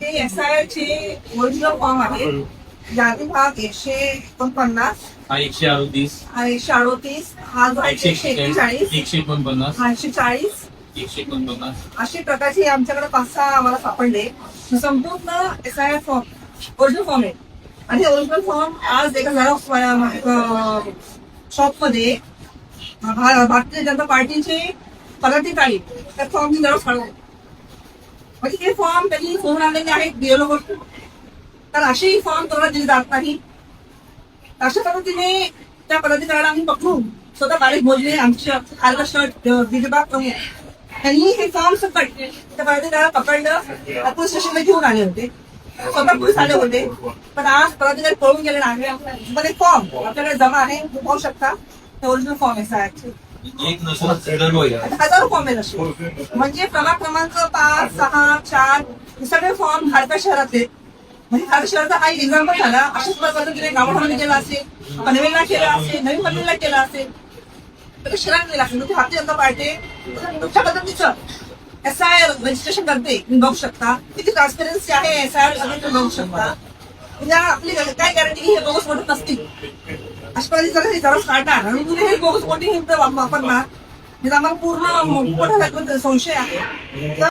हे SIR चे original form आहे. यादी भाग 149, हा 138, हा 138, हा जो आहे 141, 149, हा 140. 149. अशा प्रकारचे आमच्याकडे 5-6 आम्हाला सापडले. संपूर्ण SIR फॉर्म ओरिजिनल फॉर्म आहे. आणि हे ओरिजिनल फॉर्म आज एका झेरॉक्स शॉपमध्ये भारतीय जनता पार्टीचे पदाधिकारी त्या फॉर्मची झेरॉक्स काढले. म्हणजे हे फॉर्म त्यांनी सोडून आणलेले आहेत BLO कडून. तर अशी फॉर्म तुम्हाला दिली जात नाही. अशा पद्धतीने त्या पदाधिकाऱ्याला आम्ही पकडून स्वतः बारीक मोजले. आमच्या आर्गस्ट विभाग प्रमुख त्यांनी हे फॉर्म सकट त्या पदाधिकाऱ्याला पकडलं. पोलीस स्टेशनला घेऊन आले होते. स्वतः पोलीस आले होते. पण आज पदाधिकारी पळून गेले नाही. पण एक फॉर्म आपल्याकडे जमा आहे, पाहू शकता. ते ओरिजिनल फॉर्म आहे साहेब. एक नसून सर्व आहे. हजारो फॉर्म आहेत असे. म्हणजे प्रभाग क्रमांक 5, 6, 4 हे सगळे फॉर्म खारका शहरातले. म्हणजे खारका शहराचा हा एक एक्झाम्पल झाला. अशाच पद्धतीने गावामध्ये केला असेल, पनवेलला केला असेल, नवीन पनवेलला केला असेल, तर शहरात केला असेल. म्हणजे भारतीय जनता पार्टी तुमच्या पद्धतीचं SIR रजिस्ट्रेशन करते. तुम्ही बघू शकता किती ट्रान्सपरन्सी आहे. SIR तुम्ही बघू शकता. म्हणजे आपली काय गॅरंटी की हे बोगस वोट नसतील. अशा पद्धतीने जर हे जरा काढणार आणि तुम्ही हे बोगस वोटिंग वापरणार म्हणजे आम्हाला पूर्ण संशय आहे. तर